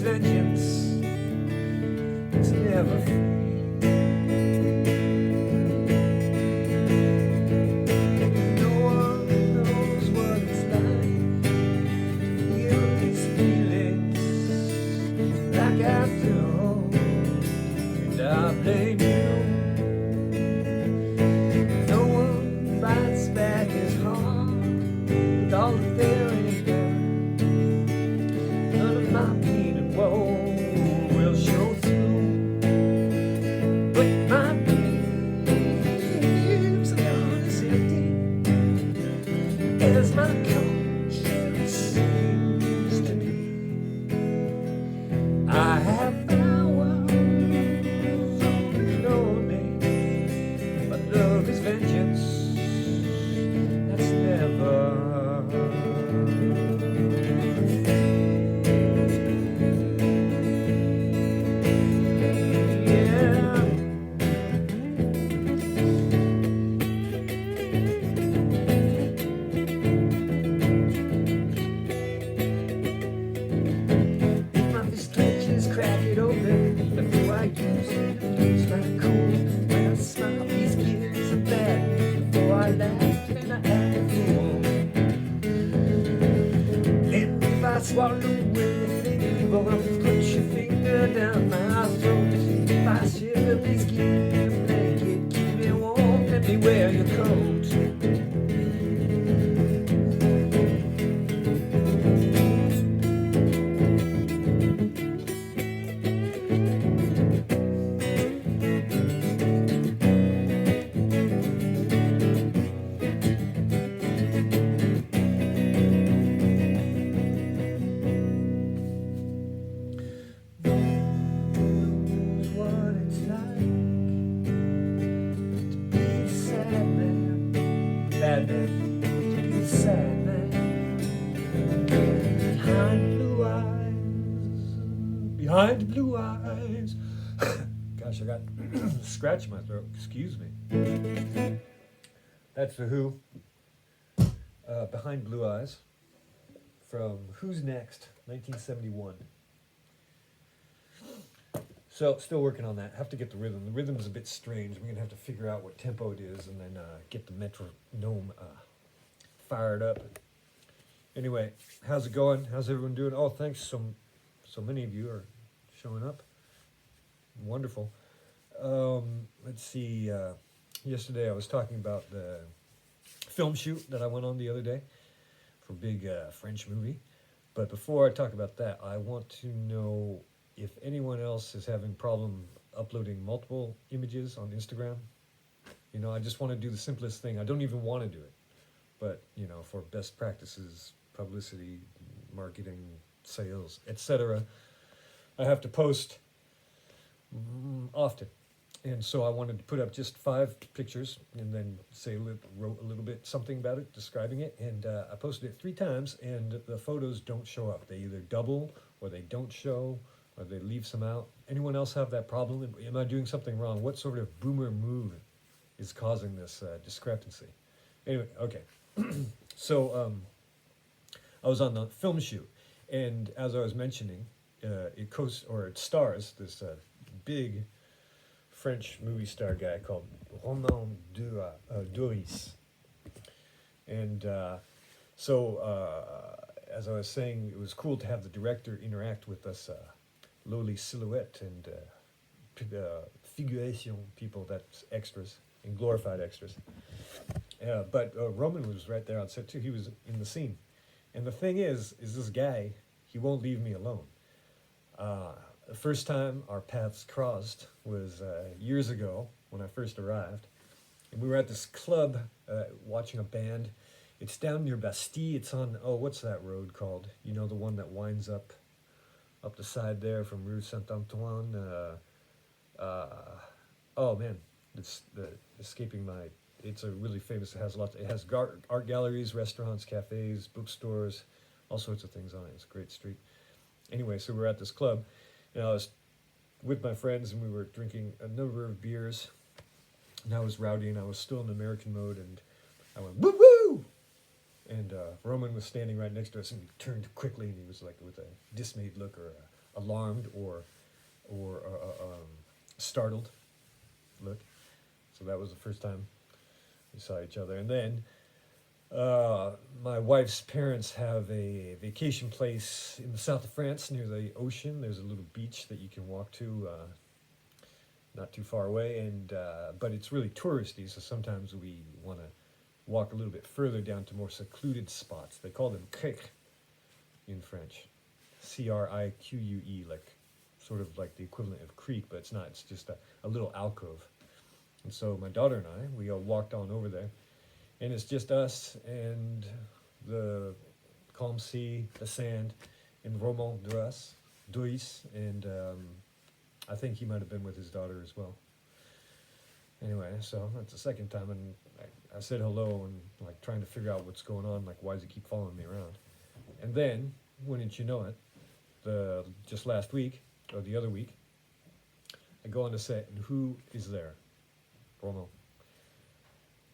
vengeance, it's never free. No one knows what it's like to feel these feelings like I do, and I blame you. No one bites back as hard with all of their anger. None of my pain and woe will show through, but my dreams are as empty as my conscience seems to be. I have flowers lonely, but love is vengeance. That's never. Crack it open before I use it. Lose my cool when I smile. These kids are bad before I laugh and I act a fool. And if I swallow anything evil, put your finger down my throat. If I shiver, please give me a blanket, keep me warm, let me wear your coat. Bad man, he's sad man, behind blue eyes. Gosh, I got scratch in my throat. Excuse me. That's the Who. Behind Blue Eyes, from Who's Next, 1971. So, still working on that. Have to get the rhythm. The rhythm is a bit strange. We're going to have to figure out what tempo it is and then get the metronome fired up. Anyway, how's it going? How's everyone doing? Oh, thanks. So many of you are showing up. Wonderful. Let's see. Yesterday I was talking about the film shoot that I went on the other day for a big French movie. But before I talk about that, I want to know if anyone else is having problem uploading multiple images on Instagram. You know, I just want to do the simplest thing. I don't even want to do it. But, you know, for best practices, publicity, marketing, sales, etc., I have to post often. And so I wanted to put up just 5 pictures and then wrote a little bit something about it, describing it. And I posted it 3 times, and the photos don't show up. They either double, or they don't show, or they leave some out. Anyone else have that problem? Am I doing something wrong? What sort of boomer move is causing this discrepancy? Anyway, okay. So I was on the film shoot, and as I was mentioning, it stars this big French movie star guy called Romain Duris. And so as I was saying, it was cool to have the director interact with us lowly silhouette and figuration people, that's extras, and glorified extras. But Roman was right there on set too. He was in the scene. And the thing is this guy, he won't leave me alone. The first time our paths crossed was years ago when I first arrived. And we were at this club watching a band. It's down near Bastille. It's on, what's that road called? You know, the one that winds up the side there from Rue Saint-Antoine. Oh man, it's escaping my... It's a really famous, it has art galleries, restaurants, cafes, bookstores, all sorts of things on it. It's a great street. Anyway, so we're at this club, and I was with my friends, and we were drinking a number of beers, and I was rowdy, and I was still in American mode, and I went, woo woo! And Roman was standing right next to us, and he turned quickly, and he was like with a dismayed look or alarmed or startled look. So that was the first time we saw each other. And then my wife's parents have a vacation place in the south of France near the ocean. There's a little beach that you can walk to, not too far away, and but it's really touristy. So sometimes we want to walk a little bit further down to more secluded spots. They call them criques in French, Crique, like sort of like the equivalent of creek, but it's not. It's just a little alcove. And so my daughter and I, we all walked on over there, and it's just us and the calm sea, the sand, and Roman Duis, and I think he might have been with his daughter as well. Anyway, so that's the second time, and I said hello and like trying to figure out what's going on, like why does he keep following me around? And then, wouldn't you know it, just last week, or the other week, I go on the set, and who is there? Romo.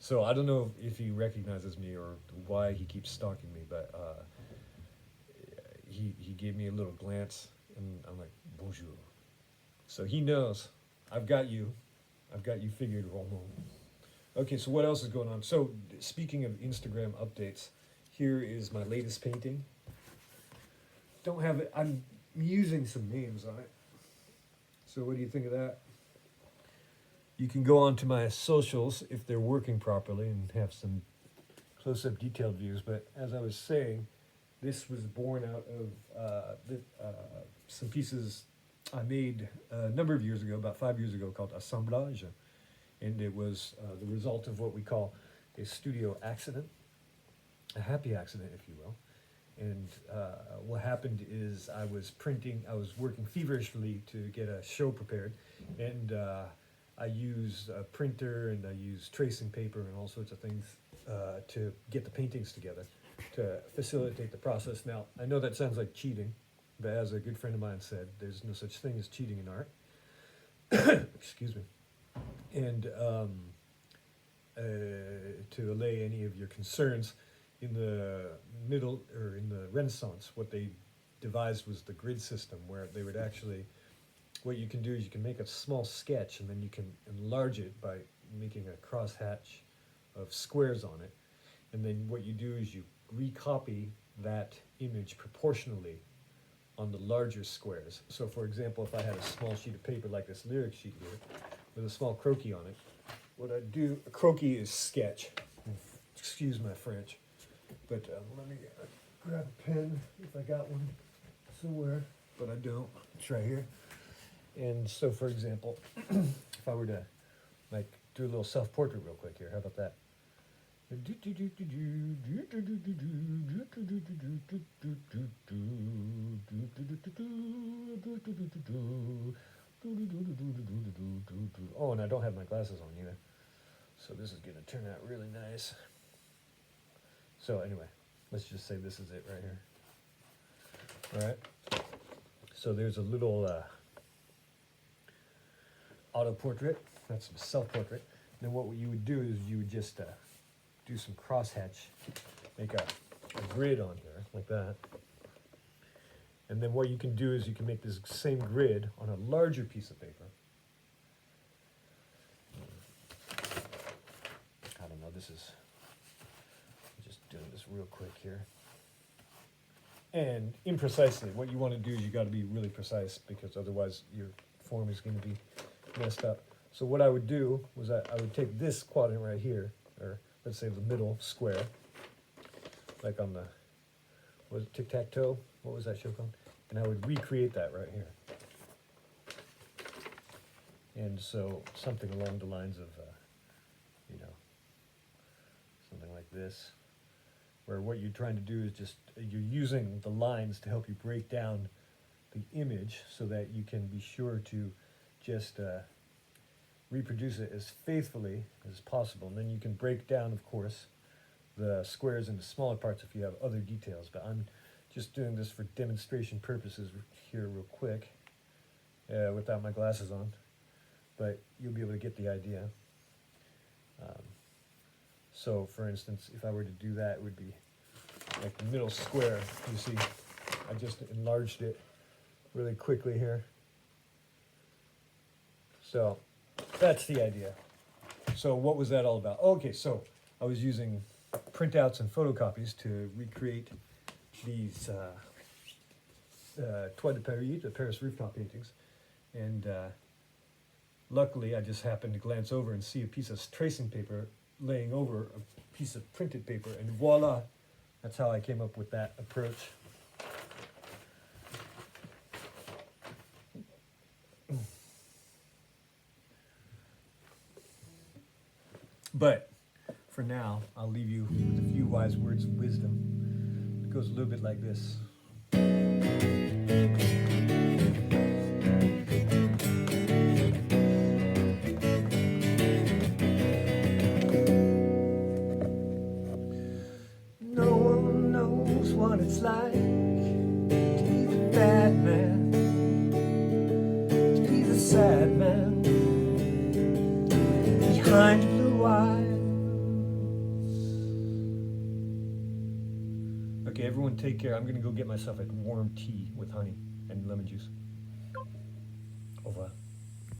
So I don't know if he recognizes me or why he keeps stalking me, but he gave me a little glance, and I'm like, bonjour. So he knows, I've got you figured, Romo. Okay, so what else is going on? So speaking of Instagram updates, here is my latest painting. Don't have it, I'm using some names on it. So what do you think of that? You can go on to my socials if they're working properly and have some close-up detailed views. But as I was saying, this was born out of some pieces I made a number of years ago, about 5 years ago, called Assemblage. And it was the result of what we call a studio accident, a happy accident, if you will. And what happened is I was working feverishly to get a show prepared, and I used a printer and I used tracing paper and all sorts of things to get the paintings together to facilitate the process. Now, I know that sounds like cheating, but as a good friend of mine said, there's no such thing as cheating in art. Excuse me. And to allay any of your concerns, in the middle, or in the Renaissance, what they devised was the grid system, where they would actually, what you can do is you can make a small sketch and then you can enlarge it by making a crosshatch of squares on it. And then what you do is you recopy that image proportionally on the larger squares. So for example, if I had a small sheet of paper like this lyric sheet here, with a small croquis on it, what I do, a croquis is sketch. Excuse my French. But let me grab a pen if I got one somewhere, but I don't. It's right here. And so, for example, if I were to like do a little self-portrait real quick here, how about that? Oh, and I don't have my glasses on either, so this is gonna turn out really nice. So anyway, let's just say this is it right here. All right. So there's a little auto-portrait. That's a self-portrait. Then what you would do is you would just do some crosshatch, make a grid on here, like that. And then what you can do is you can make this same grid on a larger piece of paper. I don't know, this is doing this real quick here. And imprecisely, what you want to do is you got to be really precise, because otherwise your form is going to be messed up. So what I would do was I would take this quadrant right here, or let's say the middle square, like on the, what was it, tic-tac-toe? What was that show called? And I would recreate that right here. And so something along the lines of, something like this, where what you're trying to do is just, you're using the lines to help you break down the image so that you can be sure to just reproduce it as faithfully as possible. And then you can break down, of course, the squares into smaller parts if you have other details. But I'm just doing this for demonstration purposes here real quick, without my glasses on. But you'll be able to get the idea. So, for instance, if I were to do that, it would be like the middle square. You see, I just enlarged it really quickly here. So that's the idea. So what was that all about? Okay, so I was using printouts and photocopies to recreate these Toit de Paris, the Paris rooftop paintings. And luckily, I just happened to glance over and see a piece of tracing paper laying over a piece of printed paper, and voila, that's how I came up with that approach. But for now, I'll leave you with a few wise words of wisdom. It goes a little bit like this. No one knows what it's like to be the bad man, to be the sad man behind blue eyes. Okay, everyone take care. I'm gonna go get myself a warm tea with honey and lemon juice. Au revoir.